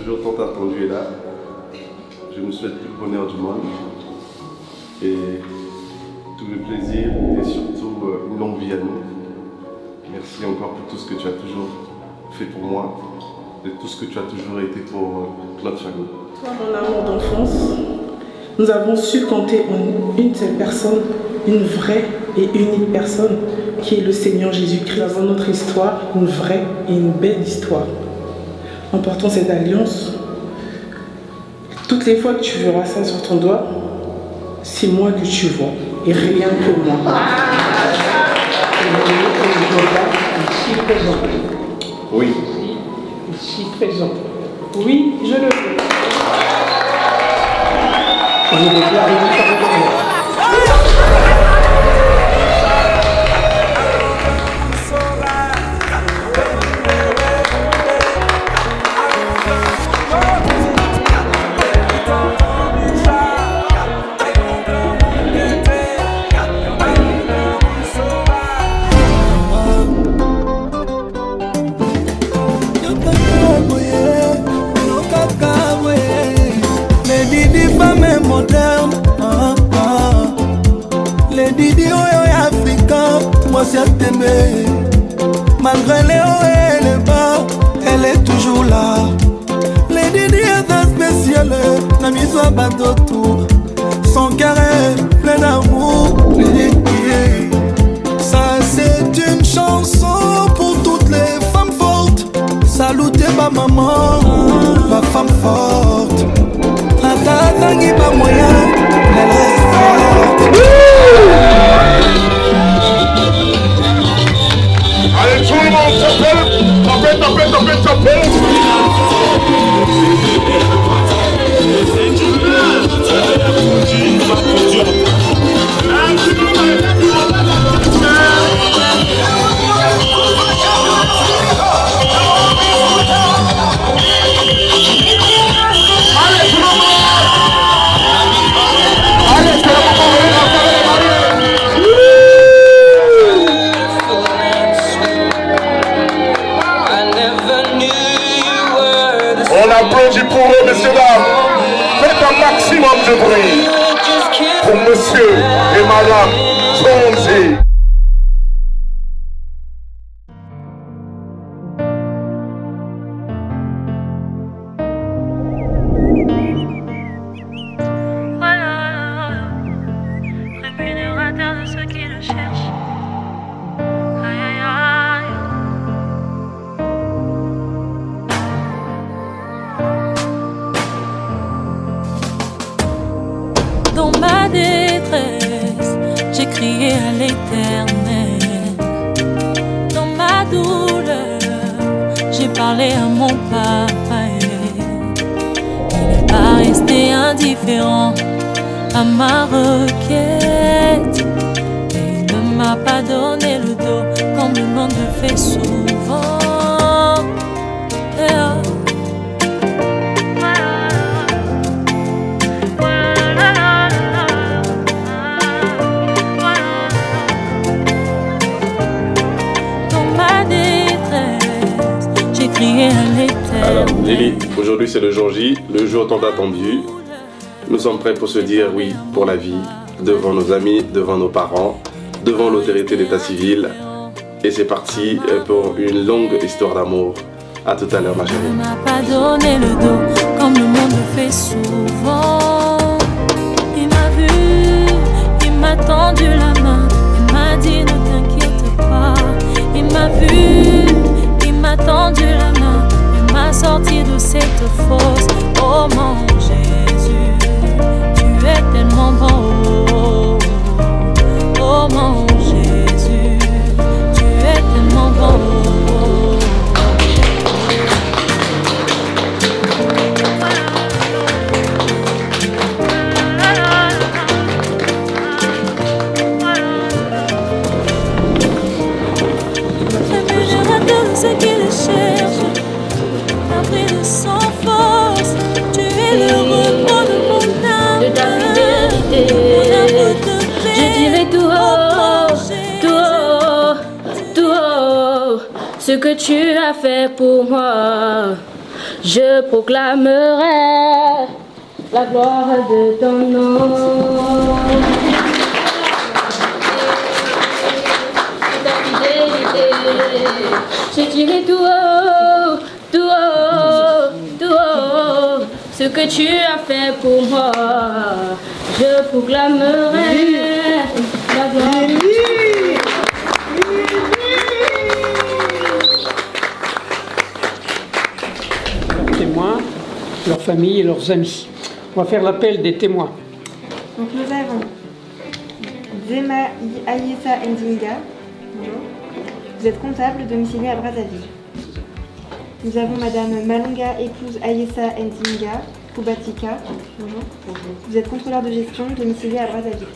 jour tant attendu est là. Je me souhaite tout le bonheur du monde et tout le plaisir et surtout une longue vie à nous. Merci encore pour tout ce que tu as toujours fait pour moi et tout ce que tu as toujours été pour notre famille. Toi, mon amour d'enfance, nous avons su compter en une seule personne, une vraie et unique personne, qui est le Seigneur Jésus-Christ. Nous avons notre histoire, une vraie et une belle histoire. En portant cette alliance, toutes les fois que tu verras ça sur ton doigt, c'est moi que tu vois et rien que moi. Ici présent. Oui. Ici présent. Oui, je le veux. Je vais bien arriver sur le doigt. Malgré les hauts et les bas, elle est toujours là. Les Didi est spéciale, la mise à bateau tout. Son cœur est plein d'amour. Ça c'est une chanson pour toutes les femmes fortes. Salutez ma maman, ma femme forte. Tata tangi pas moyen, elle reste forte. Allez, tout le monde, tapez. On applaudit pour eux, messieurs, dames. Faites un maximum de bruit pour monsieur et madame Tonzi. Rémunérateur de ceux qui le cherchent. Aïe, aïe, aïe. Dans ma détresse, j'ai crié à l'Éternel. Dans ma douleur, j'ai parlé à mon papa. Il n'est pas resté indifférent à ma requête. Et il ne m'a pas donné le dos comme le monde le fait souvent. Alors Lily, aujourd'hui c'est le jour J, le jour tant attendu. Nous sommes prêts pour se dire oui pour la vie, devant nos amis, devant nos parents, devant l'autorité d'état civil. Et c'est parti pour une longue histoire d'amour. A tout à l'heure ma chérie. Il ne m'a pas donné le dos comme le monde le fait souvent. Il m'a vu, il m'a tendu la main, il m'a dit ne t'inquiète pas. Il m'a vu, il m'a tendu la main, il m'a sorti de cette fosse. Oh mon Jésus, tu es tellement bon. Oh mon Jésus, tu es tellement bon. Ceux qui le cherchent, appris de sans force, tu es le repos de mon âme, de ta fidélité. Je dirai tout haut, tout haut, tout haut, ce que tu as fait pour moi. je proclamerai la gloire de ton nom. Ta fidélité, je dirai tout haut, tout haut, tout haut, ce que tu as fait pour moi. Je proclamerai la gloire. Leurs témoins, leurs familles et leurs amis. On va faire l'appel des témoins. Donc nous avons Zema Ayesa Ndinga. Bonjour. Vous êtes comptable domicilié à Brazzaville. Nous avons Madame Malonga, épouse Ayesa Ndinga, Kubatika. Bonjour. Vous êtes contrôleur de gestion domicilié à Brazzaville.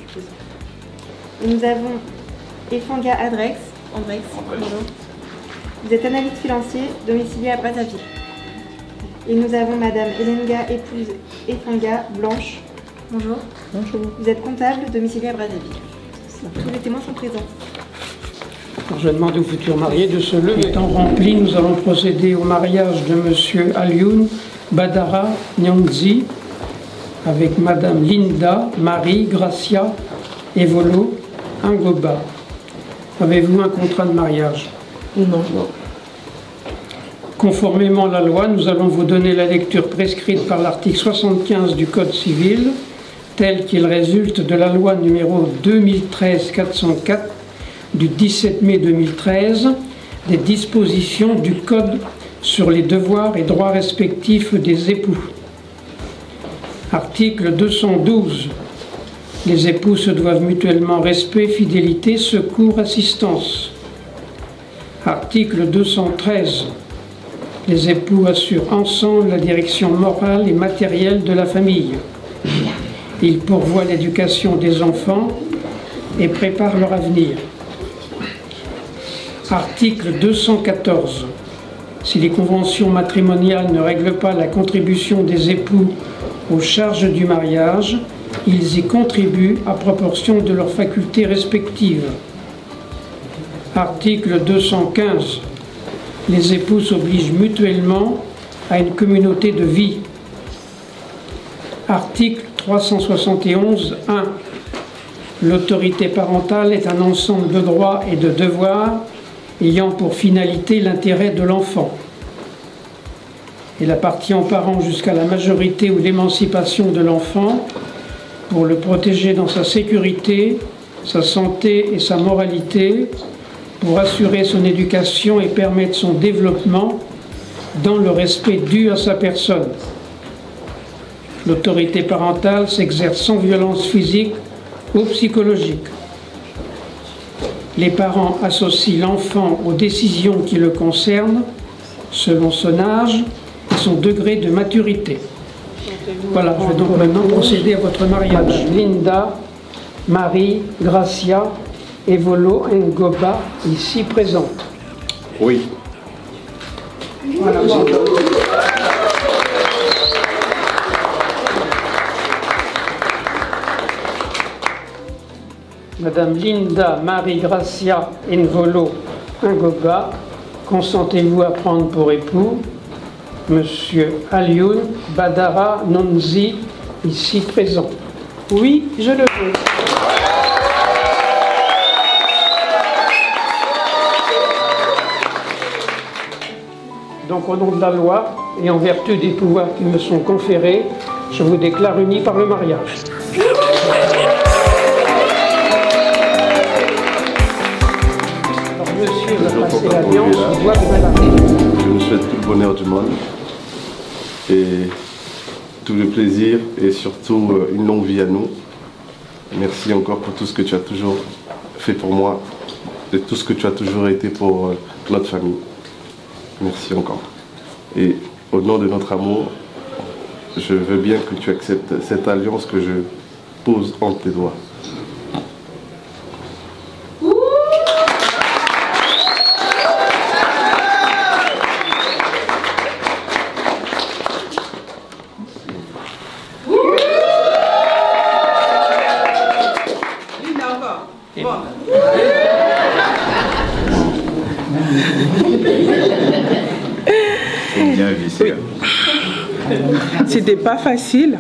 Et nous avons Efanga Andrex. Bonjour. Vous êtes analyste financier domicilié à Brazzaville. Et nous avons Madame Elenga, épouse Efanga Blanche. Bonjour. Bonjour. Vous êtes comptable domicilié à Brazzaville. Tous les témoins sont présents. Alors, je demande aux futurs mariés de se lever. Étant rempli, nous allons procéder au mariage de Monsieur Alioune Badara Nyangzi avec Madame Linda Marie Gracia Evolo Ngoba. Avez-vous un contrat de mariage? Non. Conformément à la loi, nous allons vous donner la lecture prescrite par l'article 75 du Code civil, tel qu'il résulte de la loi numéro 2013-404 du 17 mai 2013, des dispositions du Code sur les devoirs et droits respectifs des époux. Article 212. Les époux se doivent mutuellement respect, fidélité, secours, assistance. Article 213. Les époux assurent ensemble la direction morale et matérielle de la famille. Ils pourvoient l'éducation des enfants et préparent leur avenir. Article 214. Si les conventions matrimoniales ne règlent pas la contribution des époux aux charges du mariage, ils y contribuent à proportion de leurs facultés respectives. Article 215. Les époux s'obligent mutuellement à une communauté de vie. Article 371.1. L'autorité parentale est un ensemble de droits et de devoirs ayant pour finalité l'intérêt de l'enfant. Il appartient aux parents jusqu'à la majorité ou l'émancipation de l'enfant pour le protéger dans sa sécurité, sa santé et sa moralité, pour assurer son éducation et permettre son développement dans le respect dû à sa personne. L'autorité parentale s'exerce sans violence physique ou psychologique. Les parents associent l'enfant aux décisions qui le concernent selon son âge et son degré de maturité. Voilà, je vais donc maintenant procéder à votre mariage. Linda Marie Gracia Evolo Ngoba, ici présente. Oui. Voilà, Madame Linda Marie Gracia Evolo Ngoba, consentez-vous à prendre pour époux Monsieur Alioune Badara Nyangzi, ici présent? Oui, je le veux. Donc, au nom de la loi et en vertu des pouvoirs qui me sont conférés, je vous déclare unis par le mariage. Alors, monsieur va passer l'alliance au doigt de madame. Je vous souhaite tout le bonheur du monde et tout le plaisir et surtout une longue vie à nous. Merci encore pour tout ce que tu as toujours fait pour moi et tout ce que tu as toujours été pour notre famille. Merci encore. Et au nom de notre amour, je veux bien que tu acceptes cette alliance que je pose entre tes doigts. C'est bien vissé. C'était pas facile,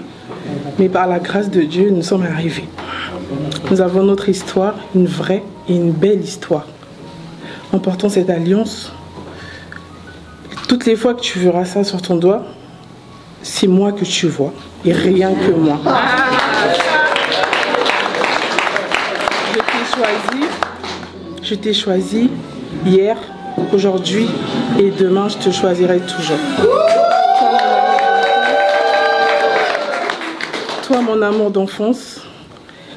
mais par la grâce de Dieu, nous sommes arrivés. Nous avons notre histoire, une vraie et une belle histoire. En portant cette alliance, toutes les fois que tu verras ça sur ton doigt, c'est moi que tu vois et rien que moi. Je t'ai choisi hier, aujourd'hui et demain, je te choisirai toujours. Toi, mon amour d'enfance,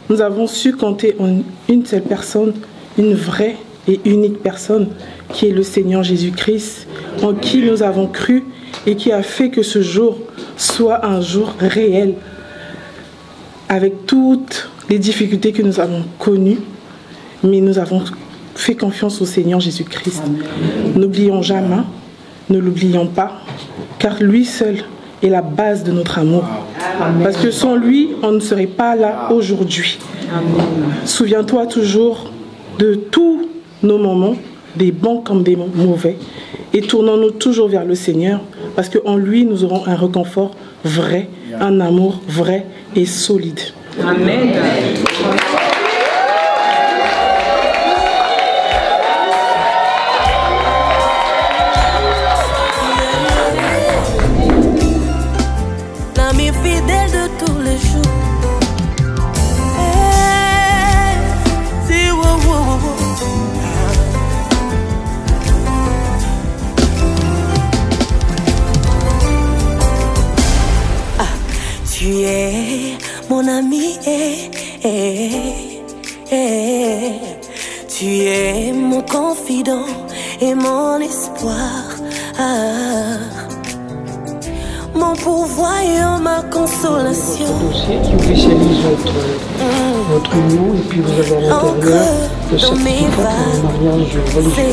nous avons su compter en une seule personne, une vraie et unique personne, qui est le Seigneur Jésus-Christ, en qui nous avons cru et qui a fait que ce jour soit un jour réel, avec toutes les difficultés que nous avons connues, mais nous avons fait confiance au Seigneur Jésus-Christ. N'oublions jamais, ne l'oublions pas, car lui seul est la base de notre amour. Parce que sans lui, on ne serait pas là aujourd'hui. Souviens-toi toujours de tous nos moments, des bons comme des mauvais, et tournons-nous toujours vers le Seigneur, parce qu'en lui, nous aurons un réconfort vrai, un amour vrai et solide. Amen. Tu es mon ami, tu es mon confident et mon espoir, mon pourvoyeur, ma consolation. Dossier qui officialise votre union et puis vous avez à l'intérieur le certificat de mariage religieux.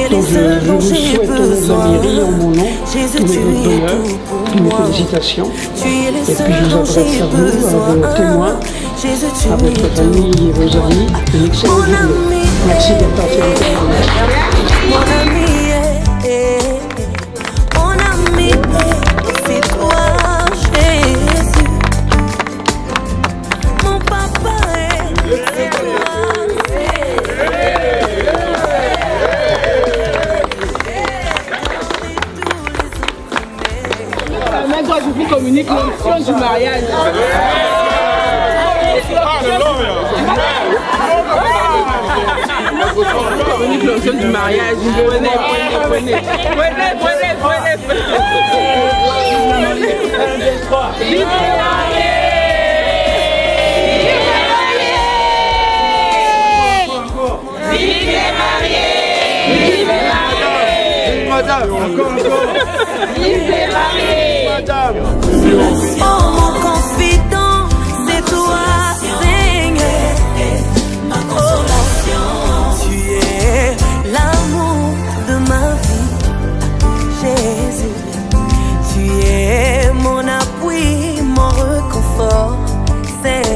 Donc je vous souhaite au nom de la mairie, en mon nom, tous mes bonheurs, toutes mes félicitations. Et puis je vous adresse à vous, à vos témoins, à votre famille et vos amis, une excellente journée. Merci d'être passé avec nous. Mon ami, c'est toi, Jésus. Mon papa, c'est toi. Maintenant, je vous communique l'onction du mariage. Je communique l'onction du mariage. Prenez. Madame, encore. Vivez marié. Madame. Oh mon confident, c'est toi, Seigneur. Ma consolation. Tu es l'amour de ma vie, Jésus. Tu es mon appui, mon réconfort, Seigneur.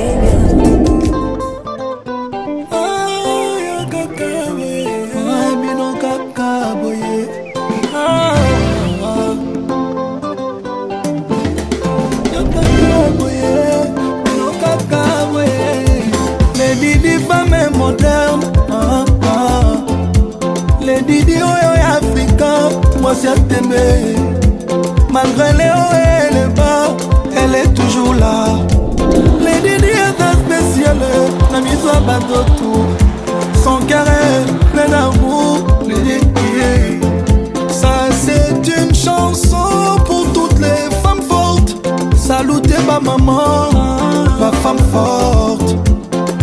Les Didi Oyo Africain, moi c'est t'aimer. Malgré les hauts et les bas, elle est toujours là. Les Didi est un spécial, la mise à bateau tout. Son carré, plein d'amour, les Didi. Ça c'est une chanson pour toutes les femmes fortes. Salutez ma maman, ma femme forte.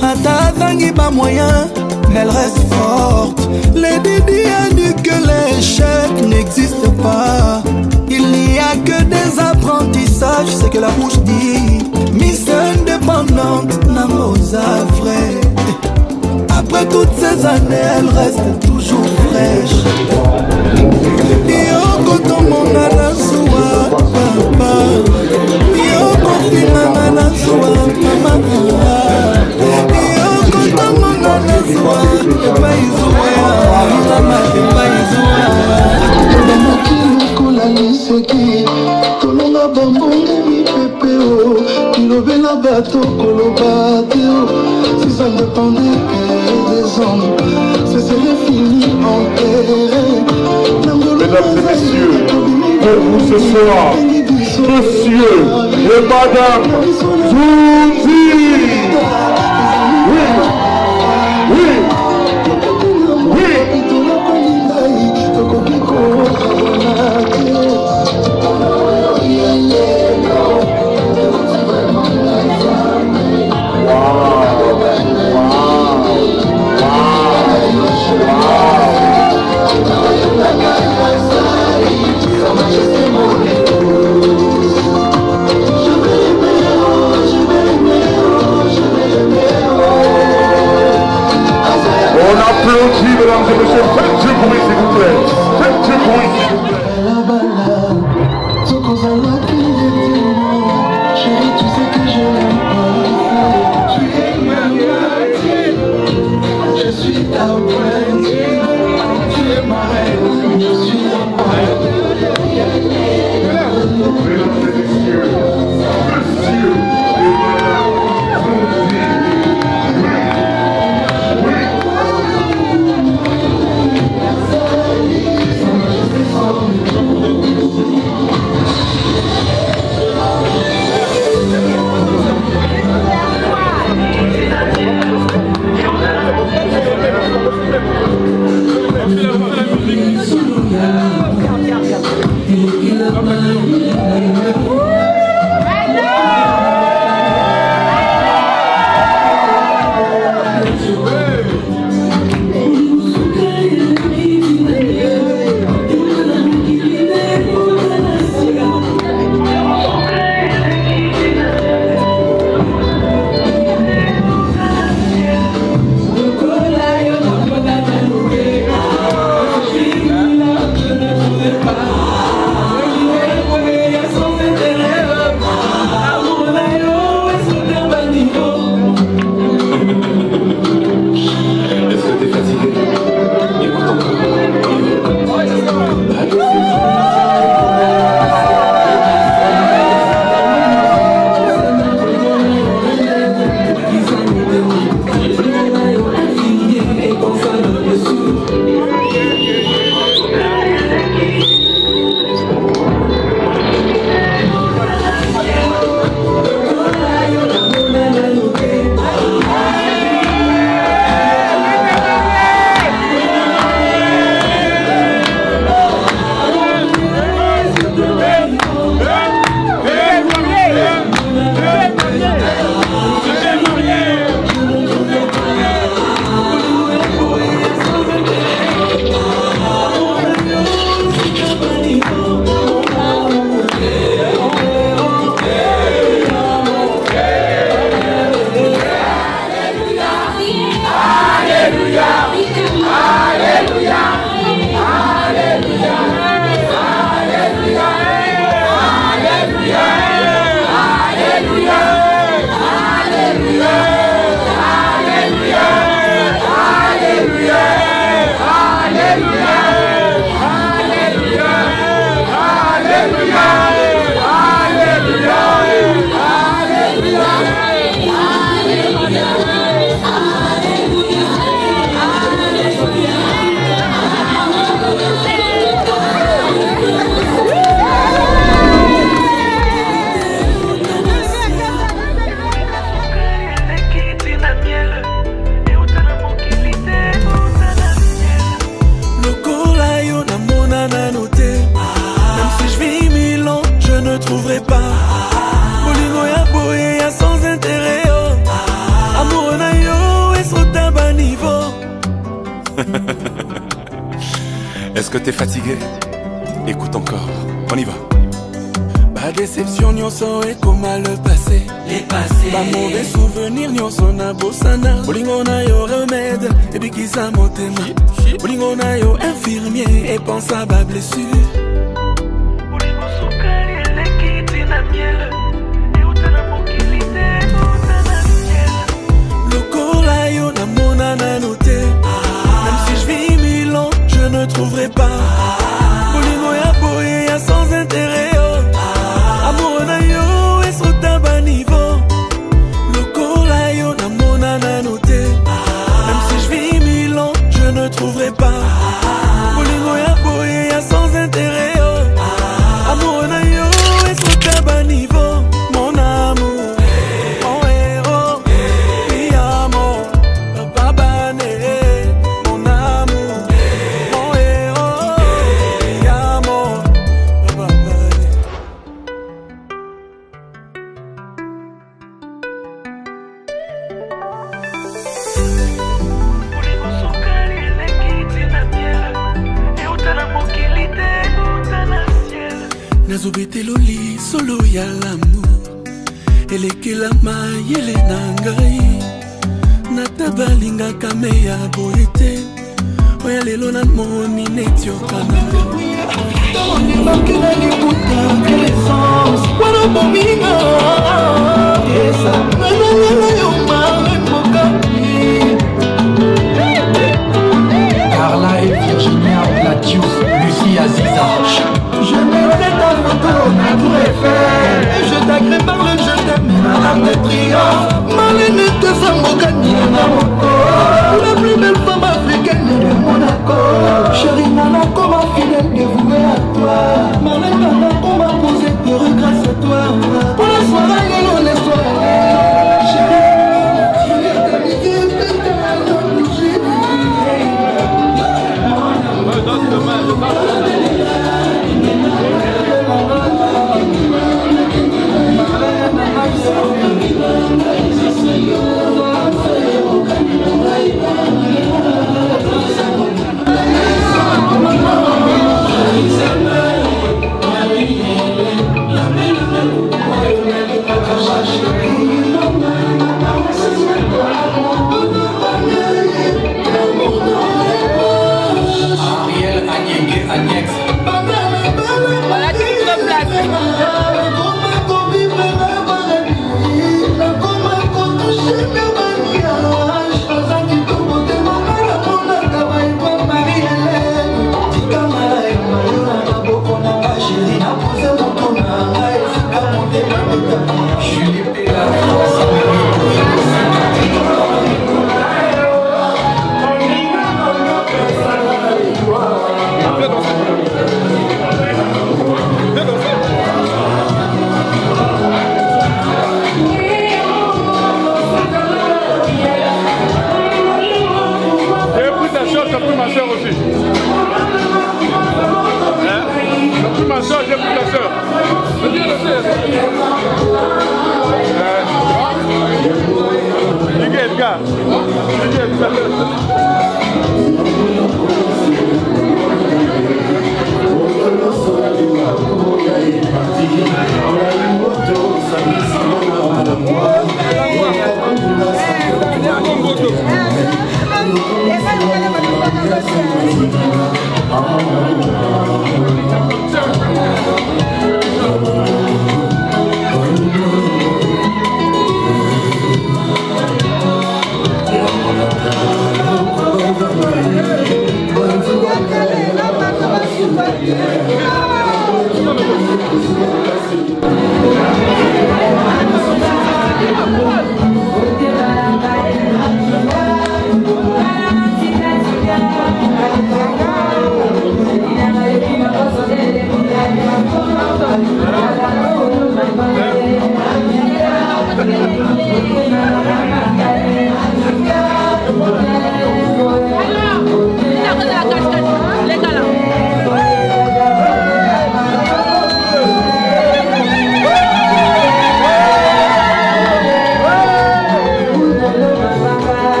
Rata tangi pas moyen, mais elle reste forte. Les Didi a dit que l'échec n'existe pas. Il n'y a que des apprentissages, c'est que la bouche dit. Miss indépendante, la Mosa vrai. Après toutes ces années, elle reste toujours fraîche. Yo koto monga na soa papa. Yo kofi mama na soa mama. Yo koto monga na soa paizoa. Mama paizoa. Mama kilo kola liseki. Si ça ne dépendait que des hommes, ce serait fini, enterré. Mesdames et messieurs, pour vous ce soir, monsieur et madame Zounzi. On applaudit, mesdames et messieurs. Faites du bruit, s'il vous plaît. Faites du bruit, s'il vous plaît. Chérie, tu sais que je l'aime pas. Tu es ma moitié. Je suis ta moitié. Tu es ma reine. Je suis ta moitié. Mesdames et messieurs, monsieur et madame Zounzi. Est-ce que t'es fatigué? Écoute encore, on y va. Pas déception, nyonso et comme le passé. Les passés. Pas mauvais souvenir, nyonso na bossana. Bolingo na yo remède, et puis qui ça motema. Bolingo na yo infirmier, et pense à ma blessure. Bolingo sukali, elekiti na miel. Et utana mokilite, utana miel. Lokola yo na mona na noté. Même si je vis 1000 ans, je ne trouverai pas. Bolingo ya boye, ya sans intérêt. Amour na yo, et sur ta bas niveau. nazobeteloli solo ya l'amour elekela mayele na ngai nata balingaka me ya boye te oya lelo namoni neti okana Carla et Virginia Platius, Lucie Aziza. Je mettrai ta photo à Tour Eiffel et je t'agrée par le je t'aime, Madame de Triomphe. Marlène te Zamogani na Moko, la plus belle femme africaine de Monaco. Chérie Nana, comment fidèle dévouée à toi. Marlène Nana, on m'a posé heureux grâce à toi. Pour la soirée, on est soirée. Chérie, tu es ta vie, Voilà, tu te places. J'ai pris ma soeur aussi. J'ai pris ma soeur, j'ai pris ta soeur. Les gars.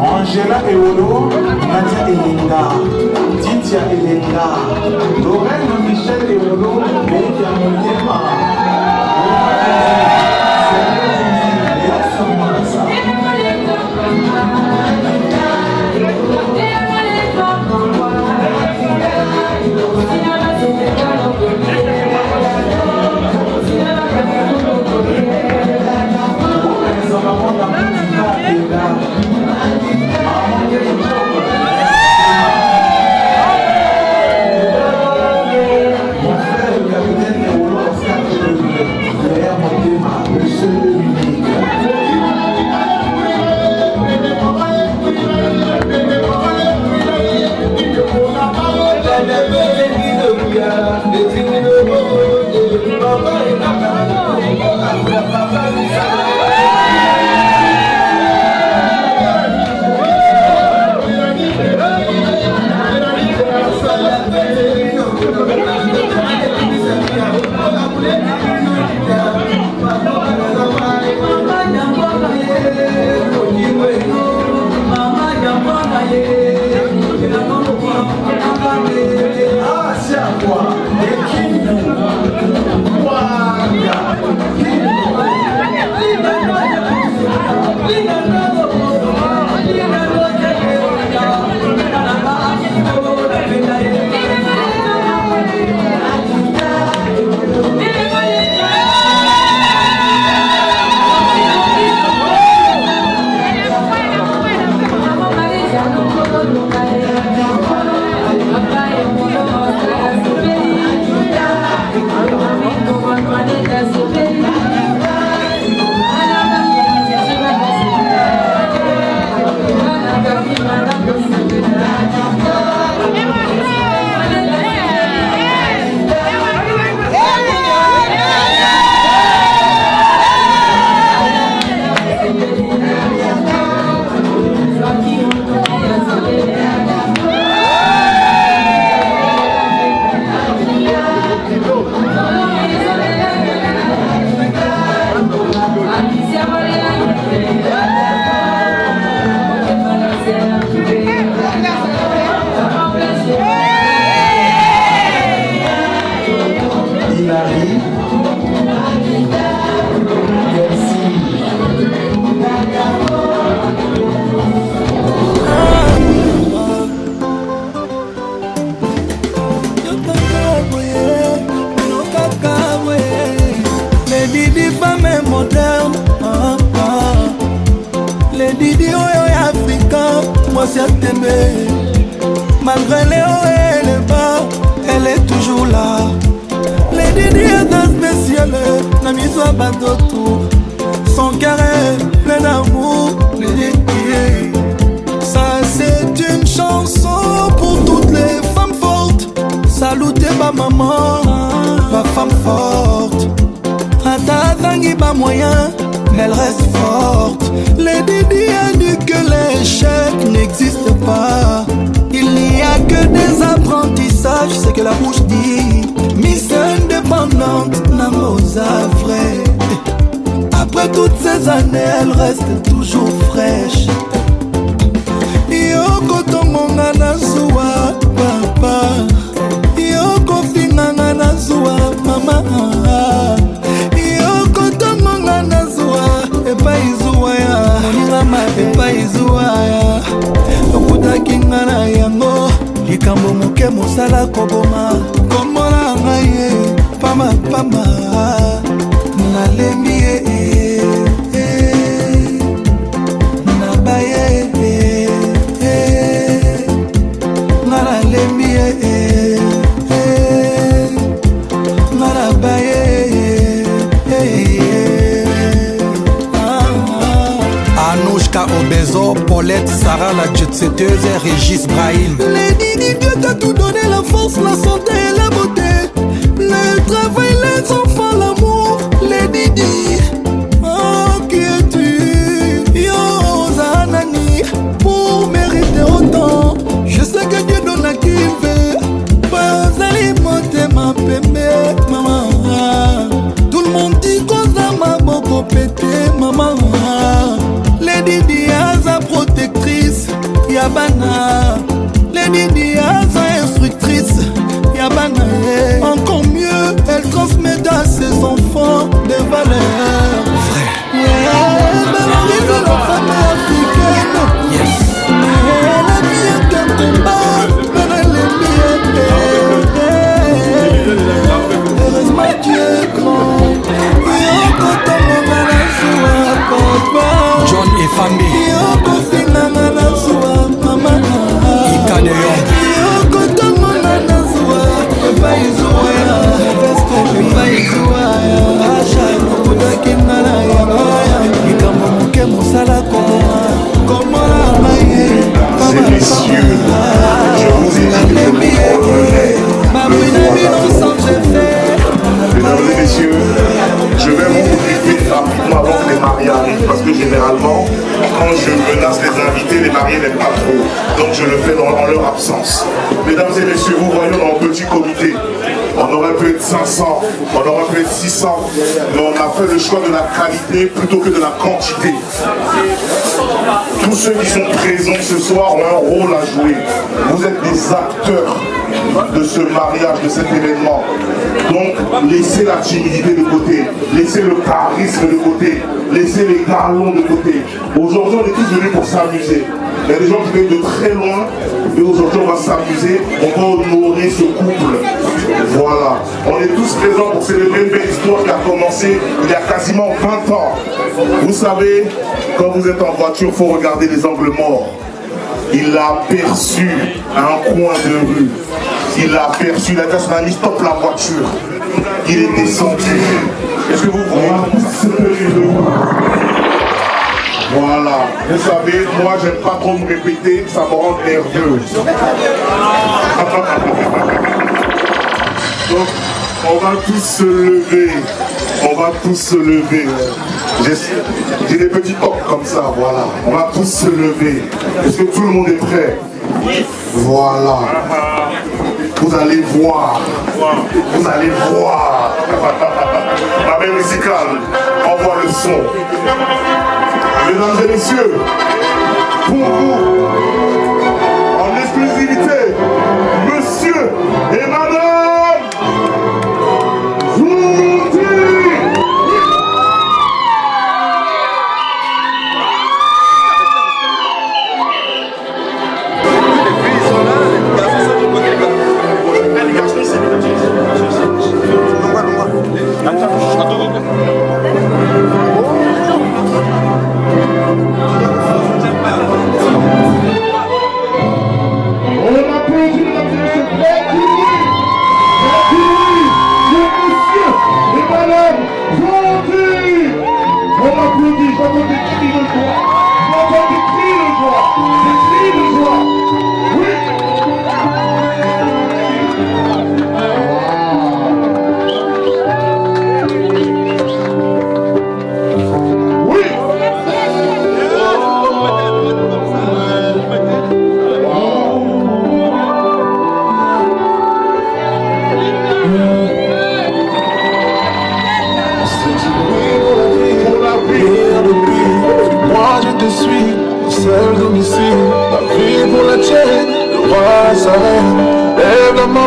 Angela Eolo, Nadia Elinga, Titia Elinga, Lorraine Michel Eolo, Lydia Montema. Malgré les hauts et les bas, elle est toujours là. Les Didi est un spécial, la mise à Bandotou. Son cœur est plein d'amour, les Didi. Ça c'est une chanson pour toutes les femmes fortes. Salutez ma maman, ma femme forte. Ata tangi pas moyen, mais elle reste forte. Les Didi a dit que l'échec n'existe pas. Il n'y a que des apprentissages, c'est que la bouche dit. Miss indépendante, Namosa vrai. Après toutes ces années, elle reste toujours fraîche. Yoko tomonga na zuwa, papa. Yoko finanga na zuwa, mama. Yoko tomonga na zuwa, epa izuwa ya. Moninga ma epa izuwa ya. Okutaki nga na yango, likambo moke mosala koboma. Komona ngai pama pama, nalembi nabaye nalembi nabaye. Anouchka Obezo, Paulette, Sarah la jet-setteuse et Régis Brahim. Les Didi, Dieu t'a tout donné, la force, la santé et la beauté. Le travail, les enfants, l'amour. Les Didi, oh qui es-tu? Yo Zanani, pour mériter autant. Je sais que Dieu donne à qui il veut. Pas alimenter ma pépé, maman. Tout le monde dit qu'on a ma beaucoup pété, maman. Les Didi Aza protectrice, Yabana. Les Didi Aza instructrice, Yabana. Encore mieux, elle transmet à ses enfants des valeurs. Vrai. Valorise la famille africaine. Yes. Elle a bien qu'un combat, mais elle est bien. Heureusement tu es grand. John et famille. Ika de Yon. Mesdames et messieurs, je vous invite mesdames et messieurs, je vais vous inviter rapidement avant que les mariés arrivent, parce que généralement, quand je menace les invités, les mariés n'aiment pas trop. Donc je le fais dans leur absence. Mesdames et messieurs, vous voyez dans un petit comité, on aurait pu être 500, on aurait pu être 600, mais on a fait le choix de la qualité plutôt que de la quantité. Tous ceux qui sont présents ce soir ont un rôle à jouer. Vous êtes des acteurs. de ce mariage, de cet événement. Donc, laissez la timidité de côté, laissez le charisme de côté, laissez les galons de côté. Aujourd'hui, on est tous venus pour s'amuser. Il y a des gens qui viennent de très loin, et aujourd'hui, on va s'amuser, on va honorer ce couple. Voilà. On est tous présents pour célébrer une belle histoire qui a commencé il y a quasiment 20 ans. Vous savez, quand vous êtes en voiture, il faut regarder les angles morts. Il a aperçu un coin de rue. Il a aperçu, il a dit à son ami, stop la voiture. Il est descendu. Est-ce que vous voyez? Voilà. Vous savez, moi, j'aime pas trop me répéter, ça me rend nerveux. Donc, on va tous se lever. On va tous se lever. J'ai des petits tocs comme ça, voilà. On va tous se lever. Est-ce que tout le monde est prêt? Voilà. Vous allez voir. Vous allez voir. La même musicale envoie le son. Mesdames et messieurs, pour vous, en exclusivité, monsieur et madame Zonti.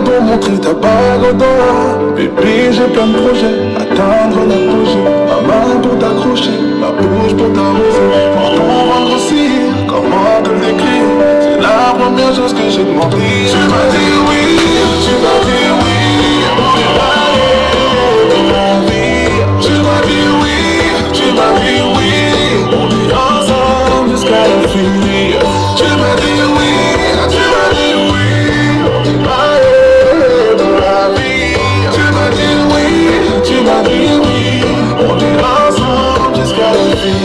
Pour montrer ta bague au doigt. Bébé, j'ai plein de projets, atteindre l'apogée. Ma main pour t'accrocher, ma bouche pour t'arroser. Pour rendre aussi, comment te le décrire? C'est la première chose que j'ai demandé. Tu m'as dit oui, tu m'as dit oui. On est mariés dans la vie. Tu m'as dit oui, tu m'as dit oui. On est ensemble jusqu'à la fin. Tu m'as dit oui, tu m'as dit oui. On est mariés. Tu m'as dit oui, on est ensemble jusqu'à la fin.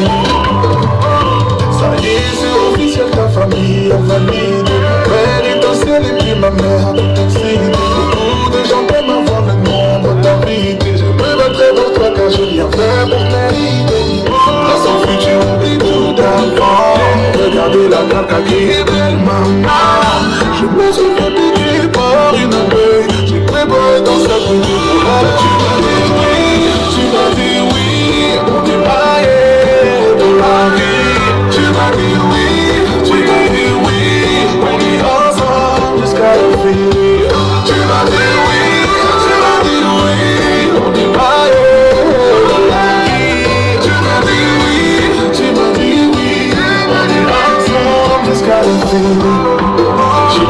Ça y est, c'est officiel, ta famille a validé. Père est au ciel et puis ma mère a tout excité. Beaucoup de gens peuvent avoir le nombre d'invités. Je me battrai pour toi car j'ai rien fait pour mériter. Dans son futur, oublie tout avant. Regardez la caca qui est belle, maman. Je me suis fait piquer par une abeille. J'ai préparé dans sa bouche pour la. Tu m'as dit oui, on est mariés dans la vie. Tu m'as dit oui, tu m'as dit oui. On est ensemble jusqu'à la fin. Tu m'as dit oui, tu m'as dit oui. On est mariés dans la vie. Tu m'as dit oui, tu m'as dit oui. On est ensemble jusqu'à la fin. Tu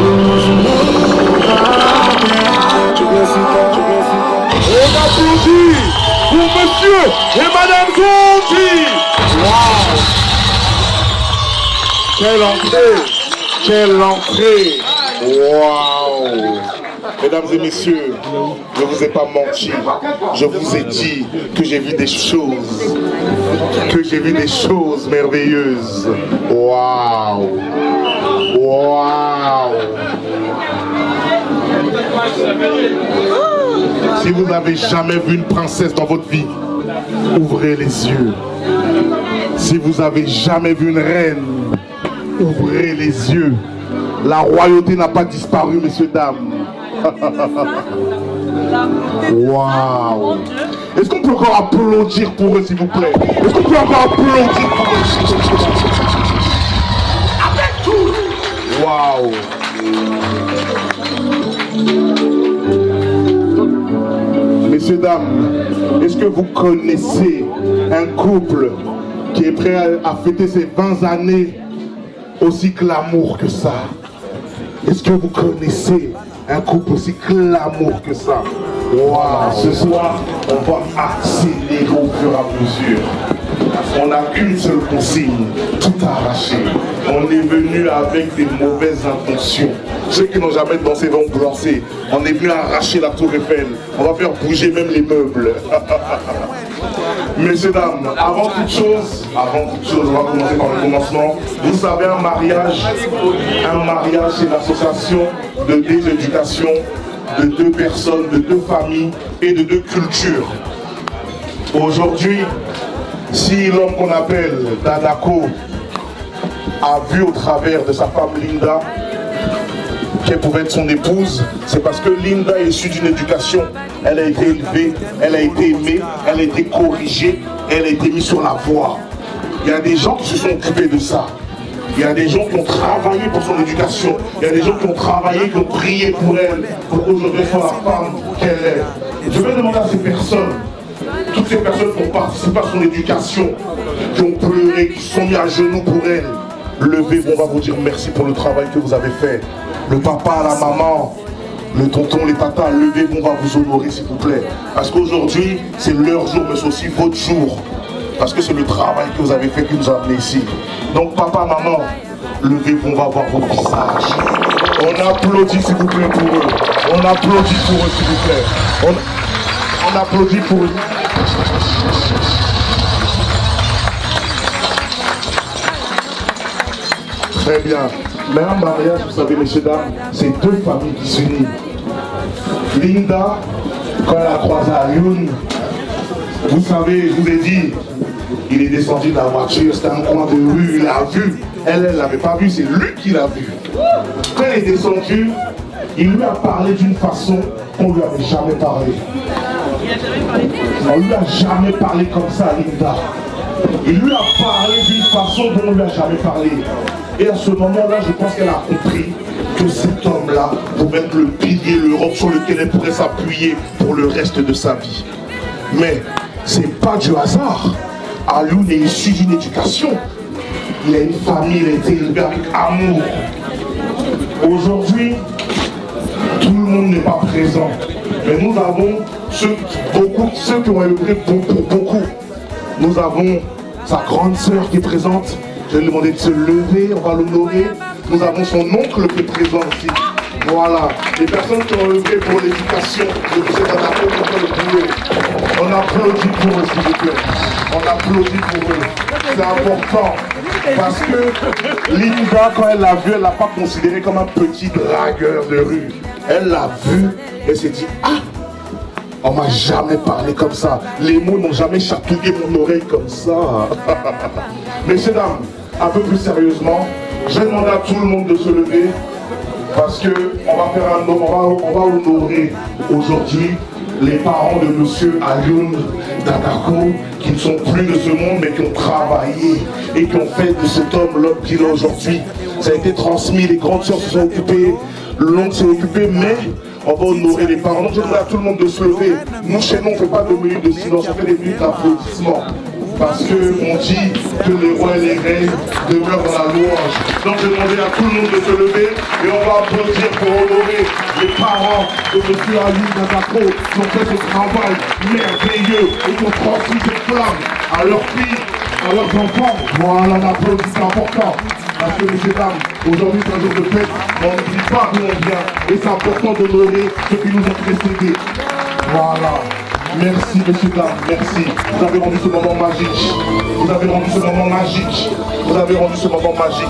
pour monsieur et madame Zonti. Wow. Quelle entrée. Quelle entrée. Waouh. Mesdames et messieurs, je ne vous ai pas menti. Je vous ai dit que j'ai vu des choses. Que j'ai vu des choses merveilleuses. Waouh. Waouh. Si vous n'avez jamais vu une princesse dans votre vie, ouvrez les yeux. Si vous n'avez jamais vu une reine, ouvrez les yeux. La royauté n'a pas disparu, messieurs, dames. Waouh. Est-ce qu'on peut encore applaudir pour eux, s'il vous plaît? Est-ce qu'on peut encore applaudir pour eux? Avec tout. Waouh. Messieurs, dames, est-ce que vous connaissez un couple qui est prêt à fêter ses 20 années aussi glamour que ça? Est-ce que vous connaissez un couple aussi glamour que ça? Wow, ce soir, on va accélérer au fur et à mesure. On n'a qu'une seule consigne, tout arracher. On est venu avec des mauvaises intentions. Ceux qui n'ont jamais dansé vont danser. On est venu arracher la tour Eiffel. On va faire bouger même les meubles. Messieurs, dames, avant toute chose, on va commencer par le commencement. Vous savez, un mariage, c'est l'association de déséducation de deux personnes, de deux familles et de deux cultures. Aujourd'hui, si l'homme qu'on appelle Dadako a vu au travers de sa femme Linda qu'elle pouvait être son épouse, c'est parce que Linda est issue d'une éducation. Elle a été élevée, elle a été aimée, elle a été corrigée, elle a été mise sur la voie. Il y a des gens qui se sont occupés de ça. Il y a des gens qui ont travaillé pour son éducation. Il y a des gens qui ont travaillé, qui ont prié pour elle, pour qu'aujourd'hui elle soit la femme qu'elle est. Je vais demander à ces personnes, toutes ces personnes qui ont participé à son éducation, qui ont pleuré, qui se sont mis à genoux pour elle, levez-vous, on va vous dire merci pour le travail que vous avez fait. Le papa, la maman, le tonton, les tatas, levez-vous, on va vous honorer s'il vous plaît. Parce qu'aujourd'hui, c'est leur jour, mais c'est aussi votre jour. Parce que c'est le travail que vous avez fait qui nous a amenés ici. Donc papa, maman, levez-vous, on va voir vos visages. On applaudit s'il vous plaît pour eux. On applaudit pour eux s'il vous plaît. On applaudit pour eux. Très bien. Mais un mariage, vous savez, messieurs, dames, c'est deux familles qui s'unissent. Linda, quand elle a croisé Alioune, vous savez, je vous ai dit, il est descendu de la voiture, c'était un coin de rue, il l'a vu. Elle ne l'avait pas vu, c'est lui qui l'a vu. Quand elle est descendue, il lui a parlé d'une façon qu'on ne lui avait jamais parlé. On ne lui a jamais parlé comme ça, Linda. Il lui a parlé d'une façon dont on ne lui a jamais parlé. Et à ce moment-là, je pense qu'elle a compris que cet homme-là pouvait être le pilier, le roc sur lequel elle pourrait s'appuyer pour le reste de sa vie. Mais c'est pas du hasard. Alioune est issu d'une éducation. Il a une famille, il a été élevé avec amour. Aujourd'hui, tout le monde n'est pas présent. Mais nous avons ceux qui ont élevé pour beaucoup. Nous avons sa grande sœur qui est présente. Je vais lui demander de se lever, on va l'honorer. Nous avons son oncle qui est présent aussi. Voilà, les personnes qui ont œuvré pour l'éducation de cette adaptation pour le boulot. On applaudit pour eux, s'il vous plaît. On applaudit pour eux. C'est important. Parce que Linda, quand elle l'a vu, elle ne l'a pas considéré comme un petit dragueur de rue. Elle l'a vu et s'est dit, ah, on m'a jamais parlé comme ça. Les mots n'ont jamais chatouillé mon oreille comme ça. Messieurs, dames, un peu plus sérieusement, je vais demander à tout le monde de se lever. Parce qu'on va faire un nom, on va honorer aujourd'hui les parents de monsieur Alioune Dadako, qui ne sont plus de ce monde, mais qui ont travaillé et qui ont fait de cet homme l'homme qu'il a aujourd'hui. Ça a été transmis, les grandes sœurs se sont occupées, l'oncle s'est occupé, mais on va honorer les parents. Donc je demande à tout le monde de se lever. Nous, chez nous, on ne fait pas de minutes de silence, on fait des minutes d'applaudissements. Parce qu'on dit que les rois et les reines demeurent dans la louange. Donc je demandais à tout le monde de se lever et on va applaudir pour honorer les parents de M. Alioune Dadako qui ont fait ce travail merveilleux et qui ont transmis cette flamme à leurs filles, à leurs enfants. Voilà, on applaudit, c'est important. Parce que, messieurs, dames, aujourd'hui c'est un jour de fête, on ne dit pas d'où on vient et c'est important d'honorer ceux qui nous ont précédés. Voilà. Merci, messieurs, dames, merci. Vous avez rendu ce moment magique. Vous avez rendu ce moment magique. Vous avez rendu ce moment magique.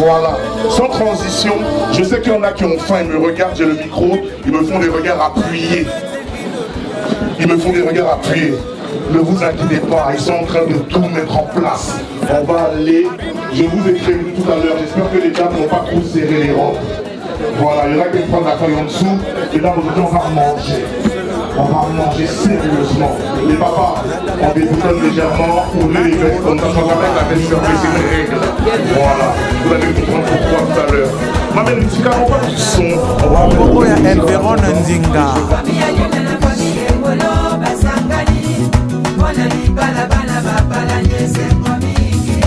Voilà. Sans transition, je sais qu'il y en a qui ont faim, ils me regardent, j'ai le micro, ils me font des regards appuyés. Ils me font des regards appuyés. Ne vous inquiétez pas, ils sont en train de tout mettre en place. On va aller, je vous ai prévenu tout à l'heure, j'espère que les dames n'ont pas trop serré les robes. Voilà, il y en a qui vont prendre la taille en dessous. Et là, aujourd'hui, on va manger. On va manger sérieusement. Les papas, on déboutonne légèrement, ouvrez les vestes, on s'en va avec la veste fermée, c'est une règle. Voilà, vous allez comprendre pourquoi tout à l'heure. Ma mère, si on va du son, on va Elveron Nzinga.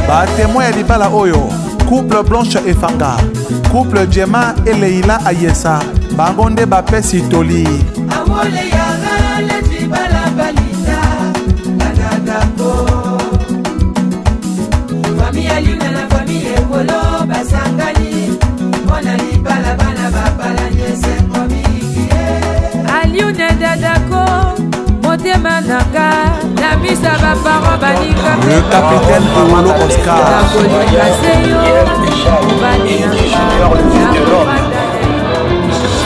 Ba témoin ya libala oyo couple Blanche et Fanga, couple Djema et Leila Ayesa, bango nde bapesi toli. Le capitaine Paolo Oscar.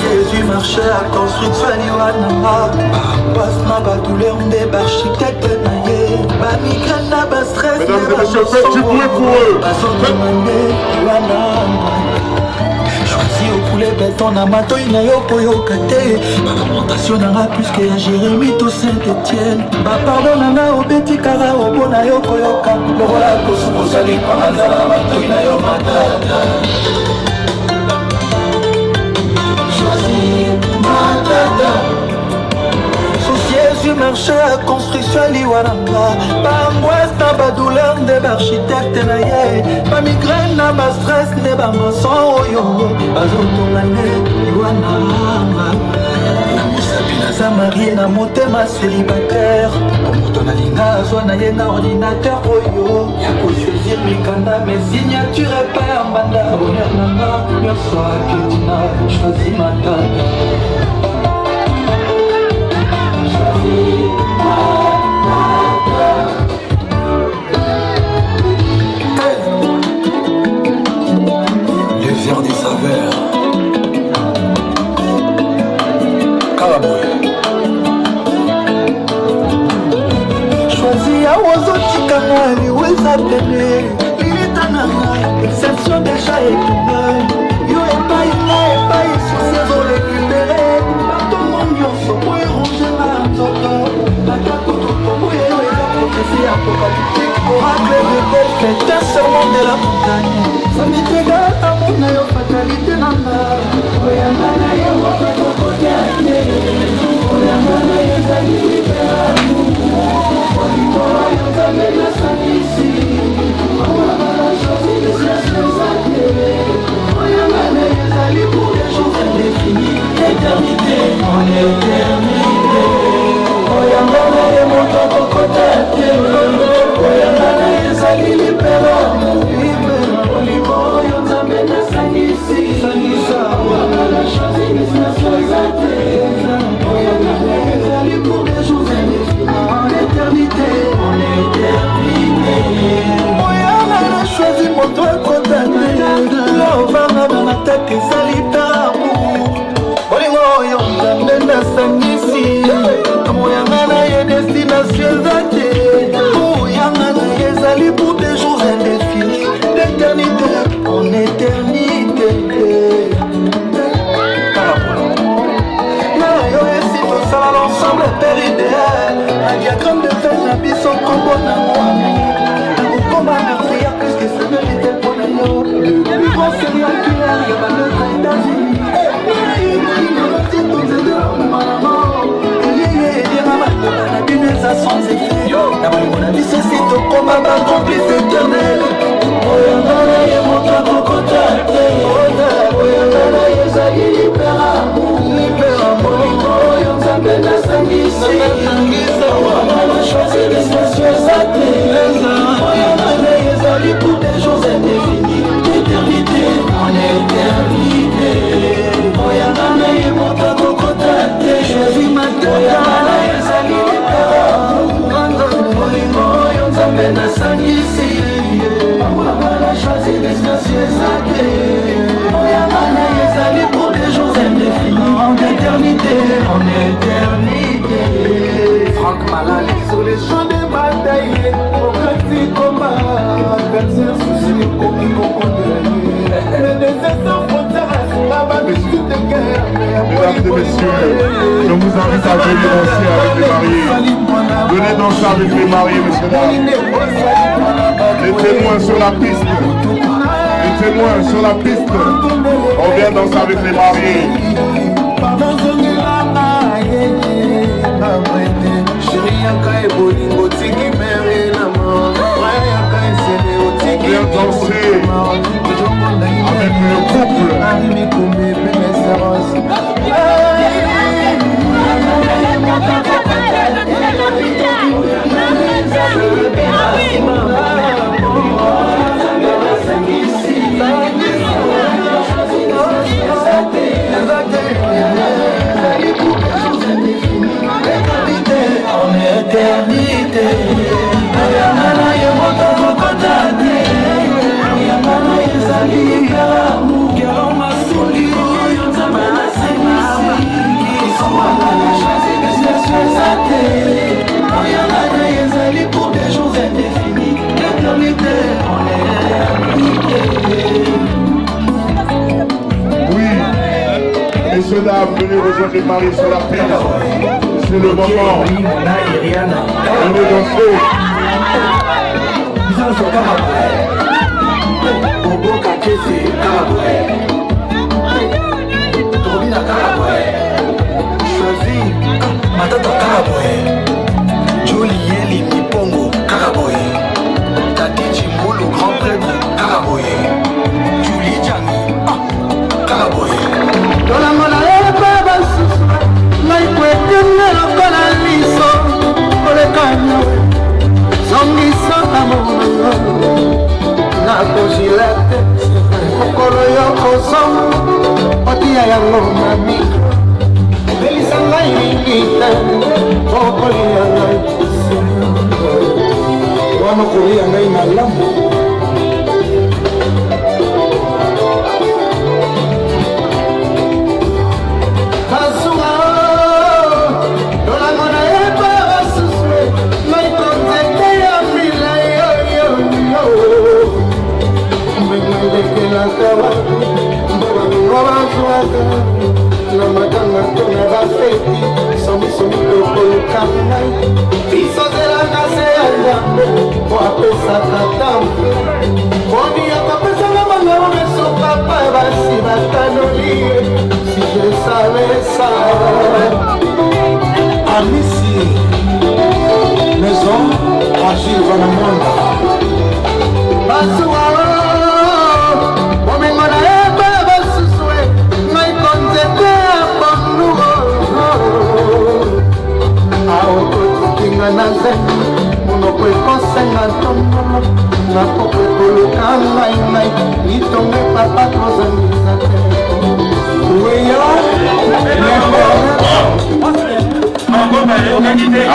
Jésus marchait à construction Liwana. Passe-moi pas douleur, on débat architecte naïe. Ba migraine, ba stress. Mesdames et messieurs, faites du bruit pour eux. Choisi au poulet béton na mato ina yo koyoka te. Augmentation nanga plus que ya Jérémie to Saint-Étienne. Ba pardon nanga obeti kara obona yo koyoka. Lokola kosu kozali kwa nzala mato ina yo matata. Choisi matata. Jésus marchait à construction Liwananga. Pas angoisse, n'a pas douleur, n'est pas architecte naïe. Pas migraine, n'a pas stress, n'est pas maçon. Pas automane Liwananga. Naza marié na motema célibataire. Comme nalinga azwa na ye na ordinateur oyo. Yako saisir mikanda mes signatures et pas en banda. Bonheur nanga, nyonso aketina, choisis matata. Le verre des saveurs. Carabouille. Choisis à oiseau ticana, lui où est appelé. Lilitanana, exception déjà écumée. Yo et pas sur ses eaux récupérées. Partout mon nyonso, pour y ronger ma nzoto. La capote pour mouiller, prophétie apocalyptique. Oracle de belle fête, un serment de la montagne. Ça m'est égal à mon aïe, fatalité nana. Oyama na ye, waka koko diane. Oyama na ye, zali liberamu. Oyama yo, zame na sanisi. Oyama na choisi de sièges les ateliers. Oyama na ye, zali pour les jours indéfinis. Éternité, en éternité. Oyama na ye, mon koko kotate. Oyama na ye, zali liberamu. Oyo nzambe na sangisi Oyama na choisi les nations ateliers. Oyama na ye, zali pour les jours indéfinis. En éternité, en éternité. Oyama na choisi mon doigt condamné. Lovanga na tête ezali tamu. Olingo oyo nzambe na sangisi. Oyama na ye destination ezate. Oyama na ye ezali pour des jours indéfinis. D'éternité en éternité. Yo esi tosala l'ensemble père idéal. Un diagramme de fait na biso kombo na mwami. Nakokoma meurtrière puisque c'est mérité pour na yo. Le plus grand serial killer ya baneutre États-Unis. Sans effet, la bonne vie c'est si ton combat va complice éternel. Oyama ye montra kokotate. Oyama ye zali liberamu. Oyo nzambe na sangisi. Oyama na choisi les nations ateliers. Oyama ye zali pour des jours indéfinis. D'éternité en éternité. Oyama ye montra kokotate. Choisis ma terre. Oyama ye zali liberamu. Oyo nzambe na sangisi. Oyama na choisi les nations ateliers. Oyama ye zali pour des jours indéfinis. En éternité, en éternité. Franck Malala sur les champs de bataille. Au petit combat, cancer, souci, aucun condamné. Les déserts sans frontières, la babine de guerre. Mesdames et messieurs, je vous invite à venir danser avec les mariés. Venez danser avec les mariés, messieurs dames. Les témoins sur la piste. Les témoins sur la piste. On vient danser avec les mariés. Marie sur la piste. C'est le moment. On est dansé. Matata Karaboy, Julie Mipongo Karaboy, Tati Chimbolo grand prêtre Karaboy, Julie Jani Karaboy. Dans la mona et baba Laïkwetene lokola liso Olekanya Zongisa amona Na kojilete Okolo yoko zong Otia yango mami Belisa ngai ngite Okolia ngai Wano kolia ngai malamu Kazuma Dola mona eba basuswe Ngai konzete ya mila yo yo yo Mbengweleke la kawa Mboga mboga zwaka Na matanga tona bafeti Somi lokolo kangai Biso zela kase ya yambe Po apesa katambe Boni akapesa na mangaro meso papa Basi batanolie Si je savais ça Amici Maison Agile Vanamonda Basuwa Bomengo na eba basuswe Ngai konzete ya bondu Aokotikinga na zemi Monoko ekosenga ntombolo Nakoko ekoluka ngai Litonge papa kozangisa te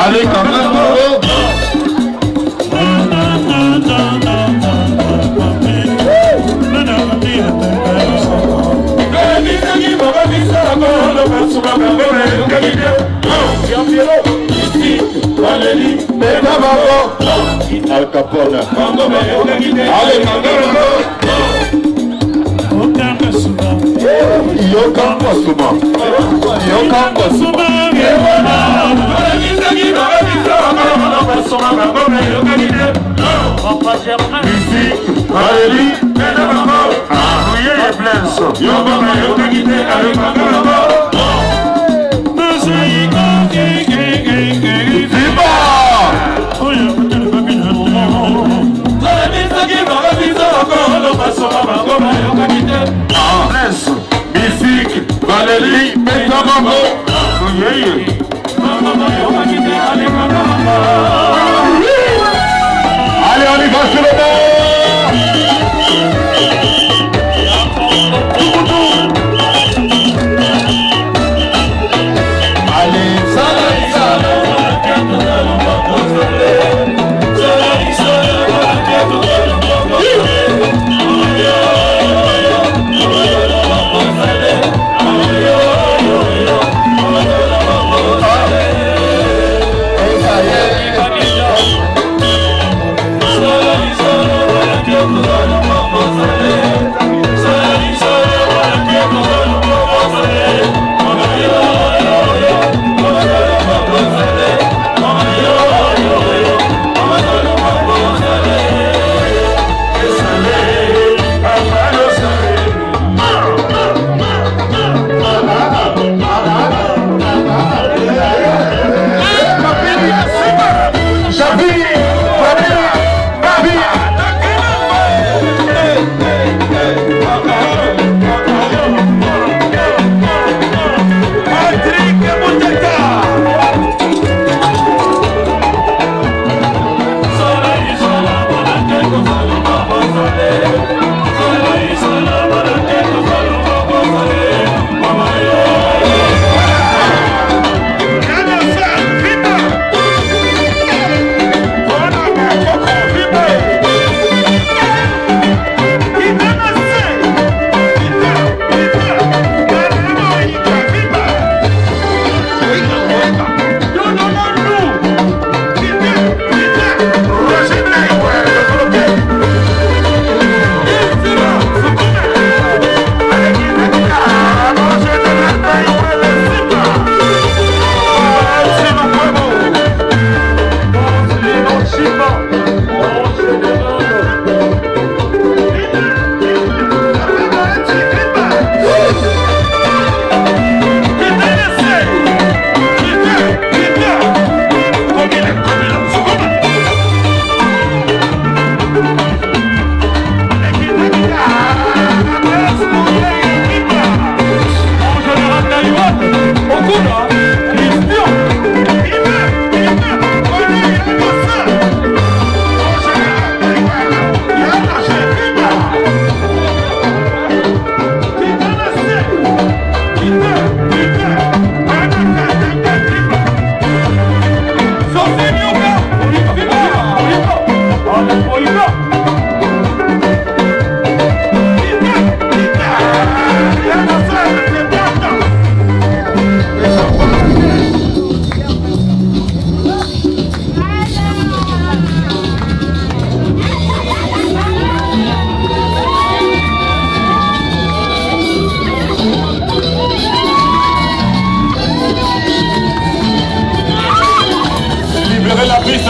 Allez, quand même, Al Capone. Allez, Valérie, Métamamo. Allez, on y va sur le bord.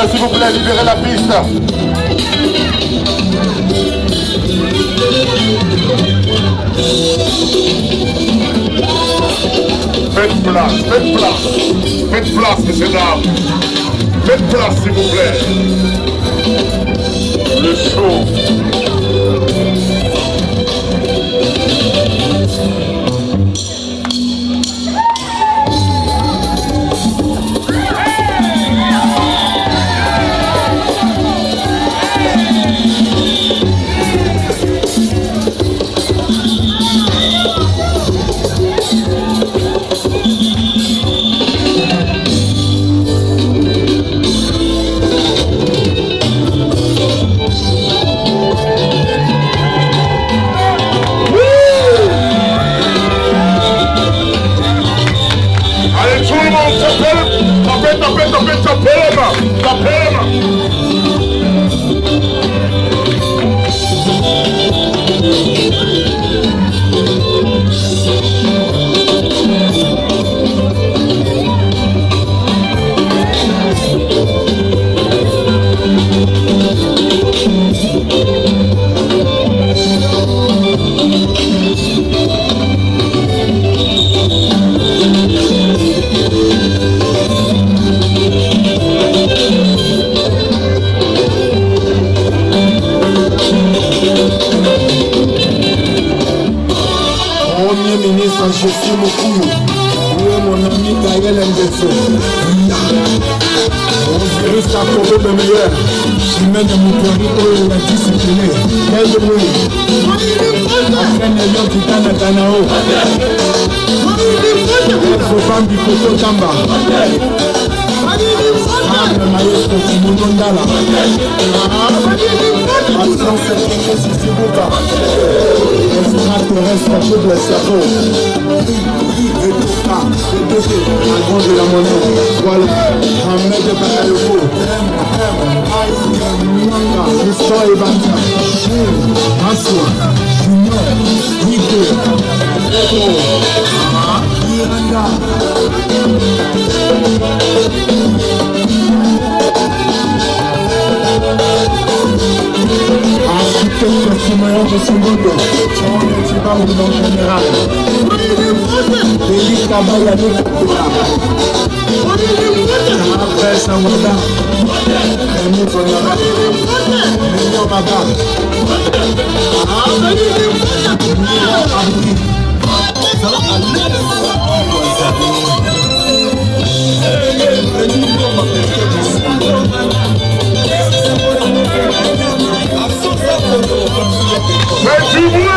S'il vous plaît, libérez la piste. Faites place, faites place. Faites place, messieurs, dames. Faites place, s'il vous plaît. Le show. Je suis mon coup, oui mon ami Gaël Ndesso. On dirait ça pour le meilleur. Je mène mon cœur pour la discipline. Quel bruit. Après Nélion qui t'en a Danao. Il faut pas du photo Tamba. Le maestro Kimundondala. Absence de Sisibuka. Extraterrestre pour le cerveau. Et tout ça, c'est doté, un grand de la monnaie. Voilà, un mec de Bakayoko. Tristan et Banta. Aswa, Junior, Nico, Eto, Iranda. Architecte Simeon de Simbondo, Jean Tiba Moudon Général, Félix Kabayani Koula, Après Samouda, Rémi Bonara, Mélion Baba, Faites du bruit!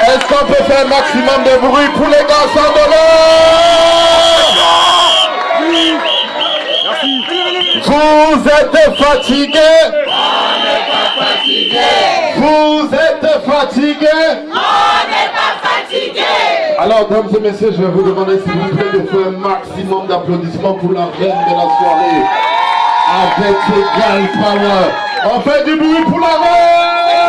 Est-ce qu'on peut faire un maximum de bruit pour les garçons de l'eau? Vous êtes fatigués? On n'est pas fatigués. Vous êtes fatigués? On n'est pas fatigués. Alors, dames et messieurs, je vais vous demander s'il vous plaît de faire un maximum d'applaudissements pour la reine de la soirée. Avec égal power. On fait du bruit pour la reine!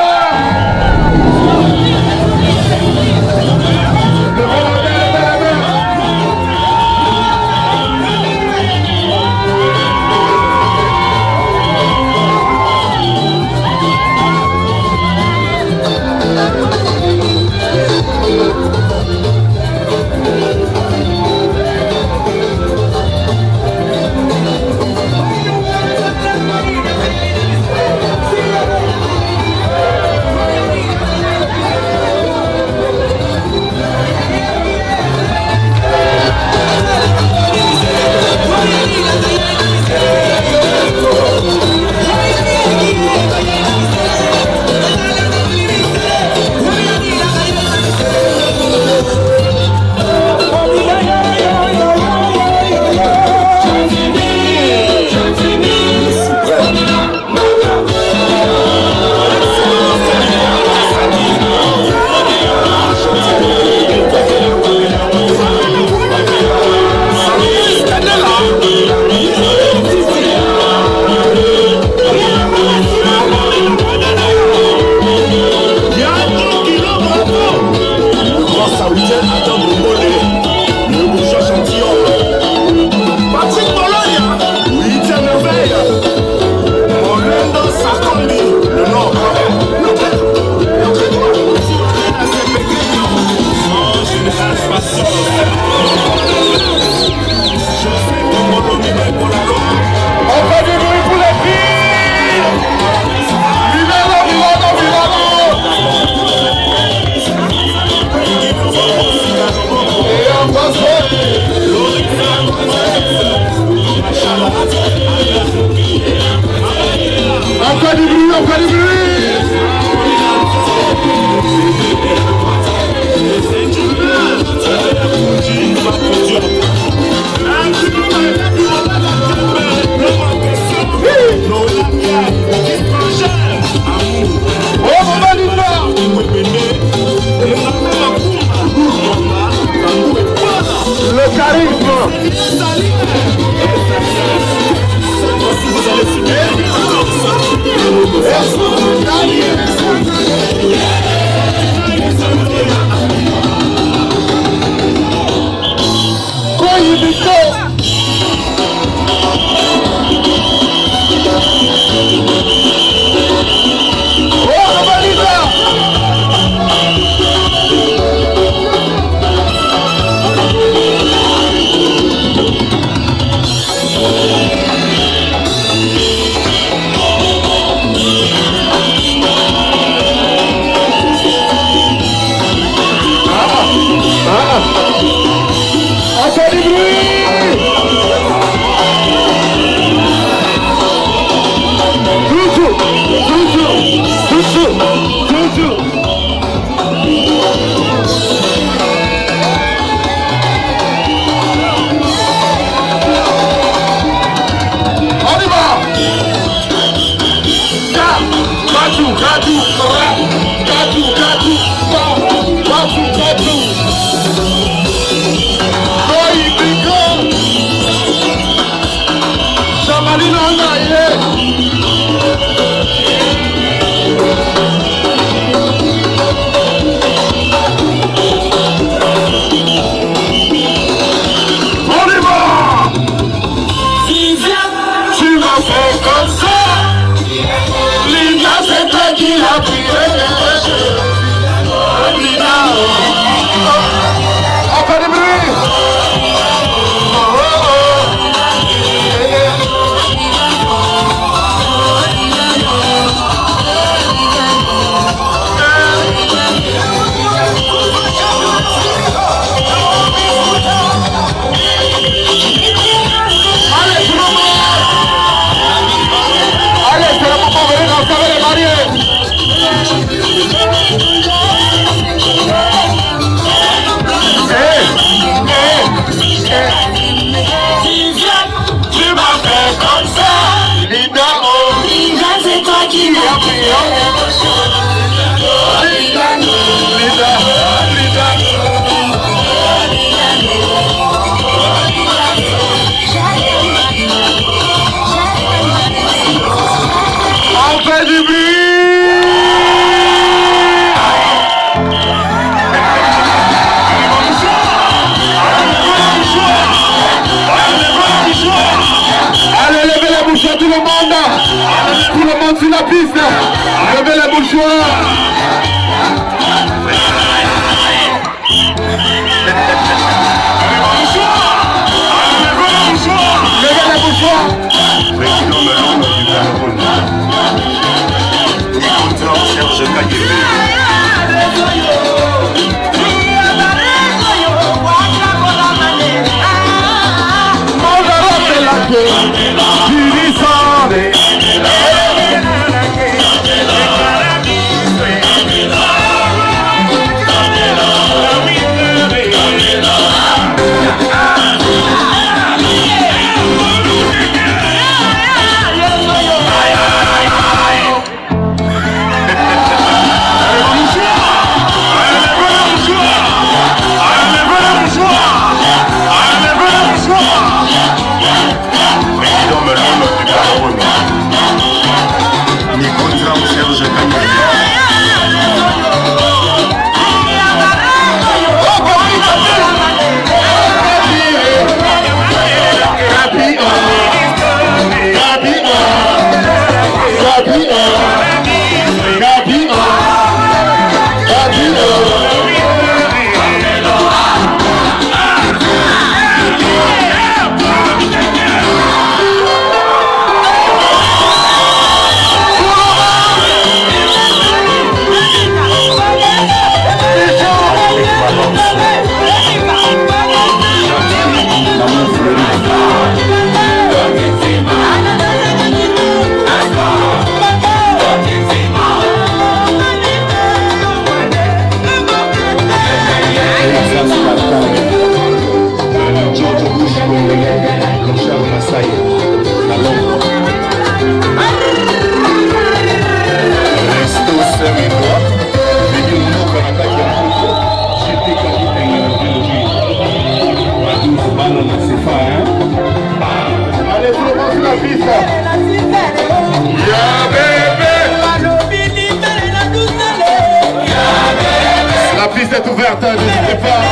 La piste est ouverte, n'hésitez pas.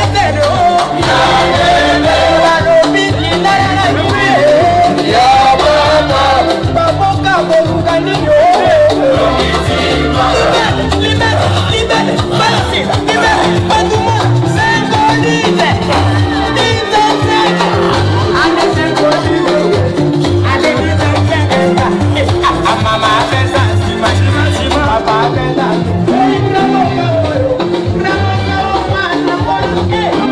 Hey!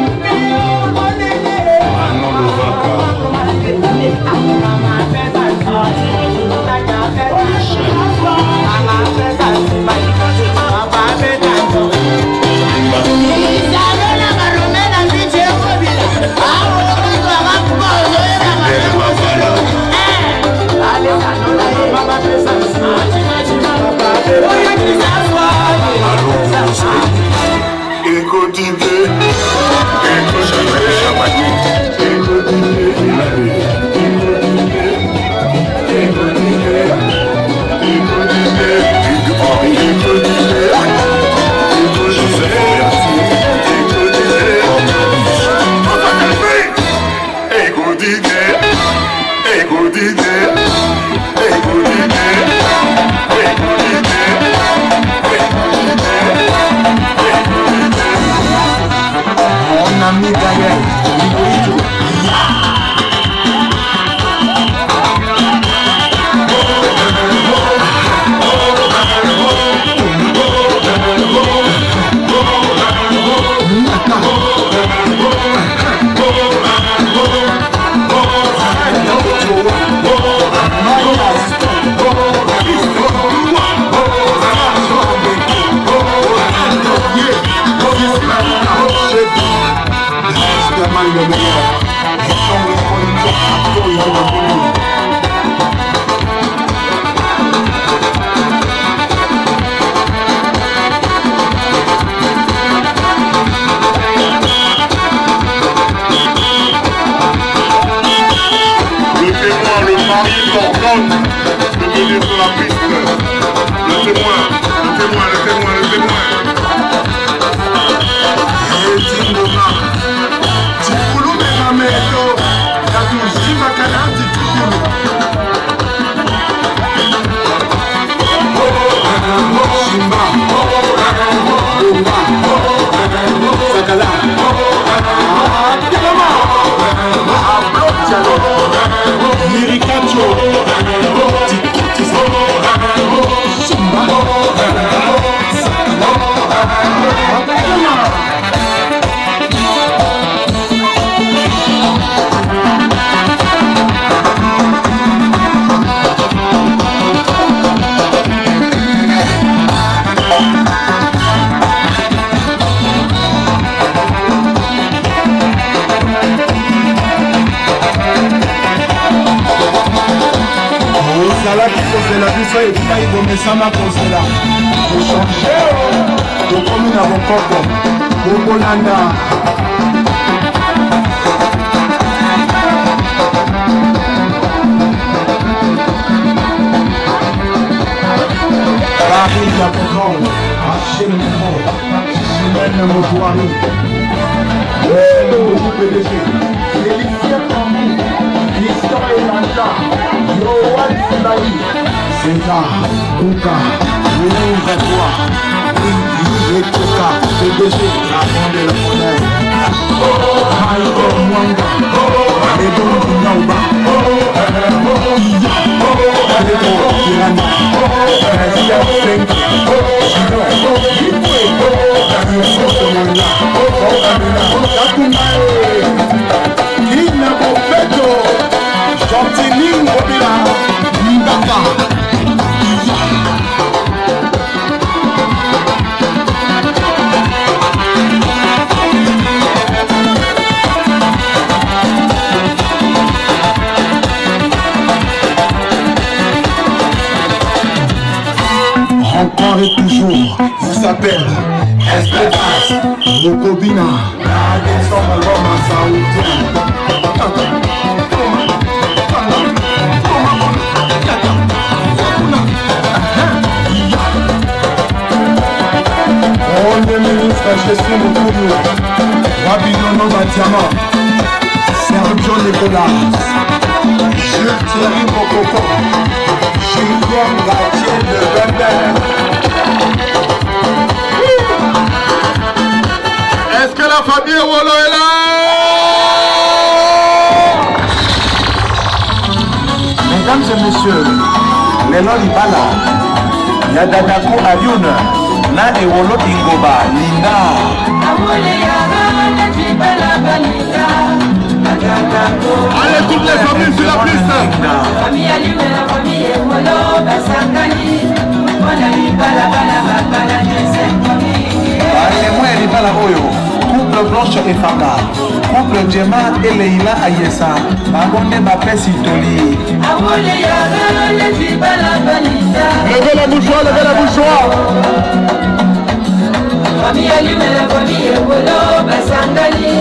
ezalaki kozela biso epai bomesama kozela kochange tokomi na bokoko bokolanda Paris la Provence, Haché le Mont, Chimène Motoari, le PDG, Félicien Camille, Christian Elanda, Yohan Selaï, César, Kouka, Louis Gatois, Louis Koka, PDG, la bande de la Monnaie, Haïko Mwanga, Edon Naouba, encore et toujours, il s'appelle Espetas Mokobina, la descend album à Saoudien. On est ministre Gestion Mokoubio, Wabidono Batiama, Sergio Nicolas, Jules Thierry Mokoko, Julien Gatier de Bembert. Est-ce que la famille Wolo est là? Mesdames et messieurs, les Lolibala, Yadadako Ayun, Na Ewolo Ingoba, Linda. Allez, toutes les familles sur la piste. Famille Ayun, la famille Ewolo, Basangani, couple Blanche et Faka, couple Djema et Leila Ayesa, Babonde Bapé Sitoli. Levez la bougeoire, levez la bougeoire. Famille allume la famille Ewolo, Basangani,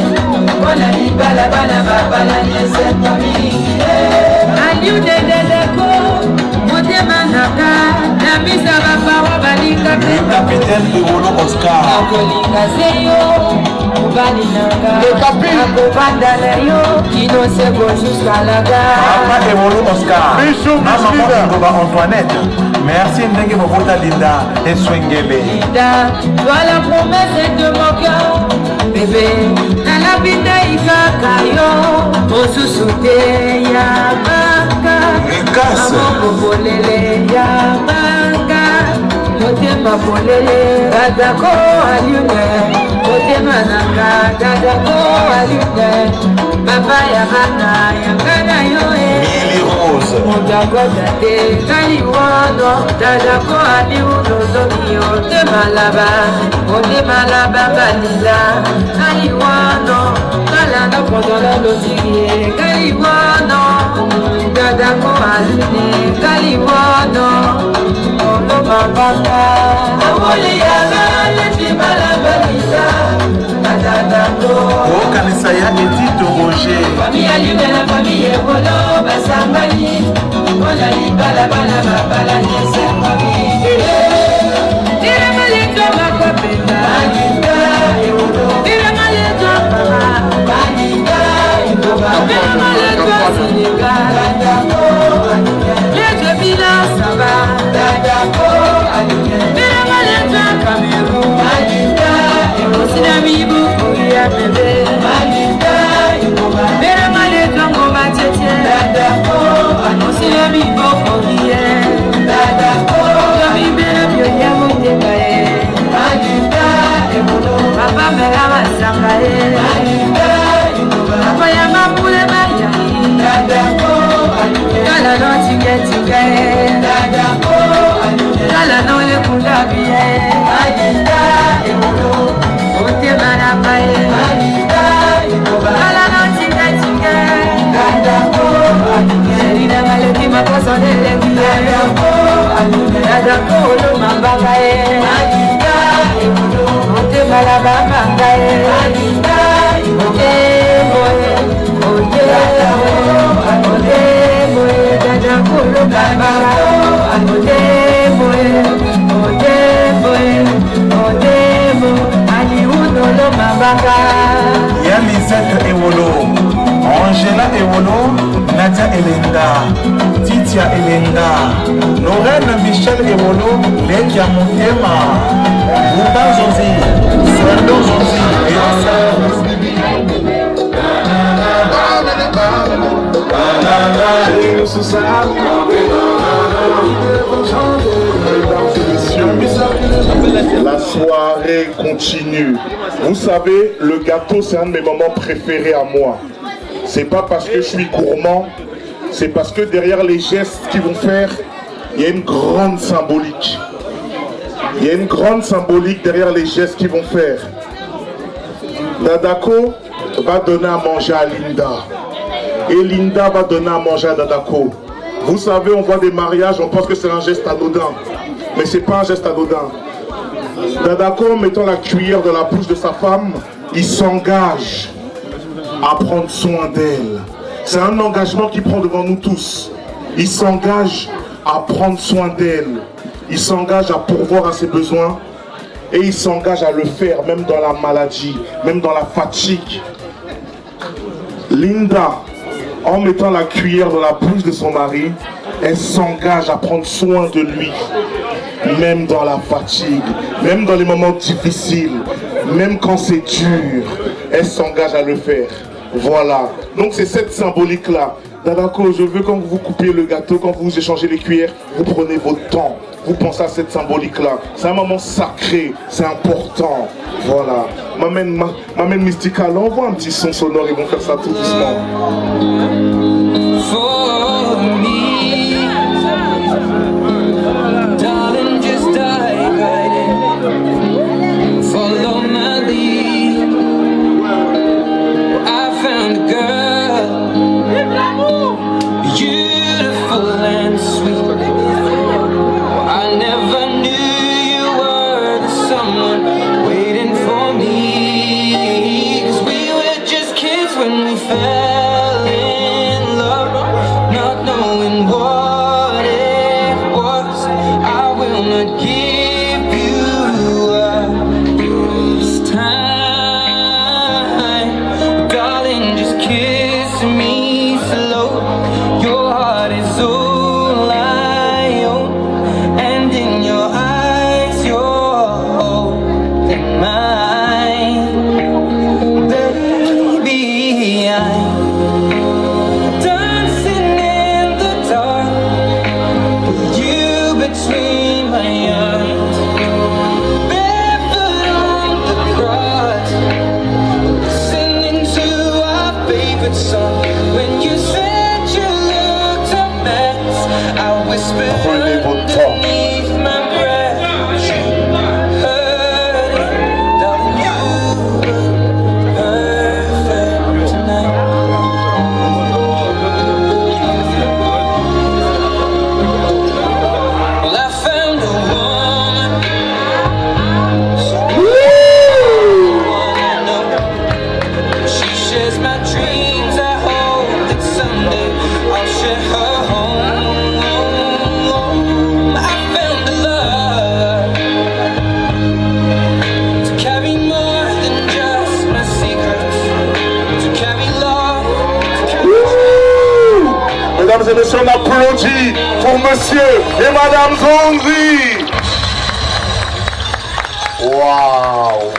Bonani Balabana Babala, cette famille. Allume de Motemanaka, la mise à ma parole, Balika, le capitaine Ewolo Oscar. Le capitaine qui ne se voit jusqu'à la gare. Papa Ewolo Oscar. Maman Antoinette. Merci Ndenge Mokota Linda et Swengele. Linda, toi la promesse de mon cœur. Bébé, dans la vida Ikakayo, au sous-souté Yamaka. Ricasse. Maman Bolele Yamaka. Motema Bolele, Dadako Allume. Motema Naka, Dadako Allume. Baba Yamana, Yamana Yoe. Mili Rose. Mondako Dade, Kaliwano. Dadako Allume, Zomi, Otema Laba. Otema Laba Balila. Kaliwano. Kalana Pondola Lotirie. Kaliwano. Dadako Allume. Kaliwano. Ono Babaka. Awole Yaga, Leti Balabalita. Dadako. Kanisa ya Edith Roger. Famille allume la famille Ewolo, Basangani. Ona libala bala babala nyese famille. Tira malito makapenda. Maninga Ewolo. Tira malito mama. Maninga Ewolo. Tira malito Senegal. Dadako allume. Leje bila saba. Dadako allume. Tira malito Cameroun. Maninga Ewolo. Sinami bukuya bebe. Maninga Ewolo. Tira malito ngoma tete. Dadako allume. Sinami bukuya. Dadako allume. Bioya mutekae. Maninga Ewolo. Papa mera masangae. Maninga Ewolo. Papa ya mapule mayai. Dadako allume. Kala no tingetigae. Dadako allume. Kala no lekunda biye. Maninga Ewolo. Otema na pae. Maninga Ewolo. Kala no tingetigae. Dadako allume. Serina maleki makoso delegiye. Ya Lisette Ewolo, Angela Ewolo, Nadia Elenda, Titia Elenda, Lorraine Michel Ewolo, Lekia Moutema, Bouba Zozi, Sando Zozi, La soirée continue. Vous savez, le gâteau, c'est un de mes moments préférés à moi. C'est pas parce que je suis gourmand, c'est parce que derrière les gestes qu'ils vont faire, il y a une grande symbolique. Il y a une grande symbolique derrière les gestes qu'ils vont faire. Dadako va donner à manger à Linda. Et Linda va donner à manger à Dadako. Vous savez, on voit des mariages, on pense que c'est un geste anodin. Mais c'est pas un geste anodin. Dadako, en mettant la cuillère dans la bouche de sa femme, il s'engage à prendre soin d'elle. C'est un engagement qu'il prend devant nous tous. Il s'engage à prendre soin d'elle. Il s'engage à pourvoir à ses besoins. Et il s'engage à le faire, même dans la maladie, même dans la fatigue. Linda, en mettant la cuillère dans la bouche de son mari, elle s'engage à prendre soin de lui. Même dans la fatigue, même dans les moments difficiles, même quand c'est dur, elle s'engage à le faire. Voilà. Donc c'est cette symbolique-là. Dadako, je veux quand vous coupez le gâteau, quand vous échangez les cuillères, vous prenez votre temps. Vous pensez à cette symbolique-là. C'est un moment sacré, c'est important. Voilà. M'amène Mystical, envoie un petit son sonore, ils vont faire ça tout doucement. Prenez votre temps. Mesdames et messieurs, on applaudit pour monsieur et madame Zonzi. Waouh!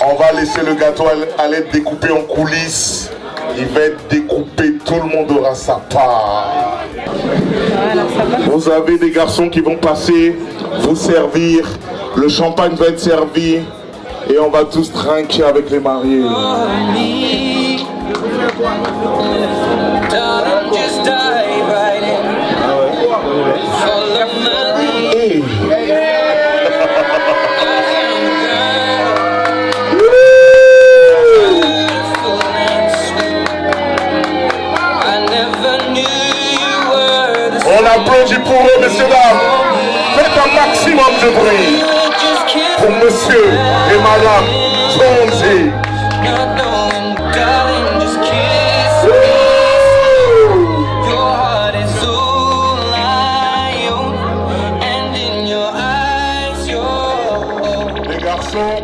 On va laisser le gâteau aller être découpé en coulisses. Il va être découpé, tout le monde aura sa part. Vous avez des garçons qui vont passer, vous servir. Le champagne va être servi. Et on va tous trinquer avec les mariés. Hey. On applaudit pour eux, messieurs, dames. Faites un maximum de bruit pour monsieur et madame Zonzi. Les garçons,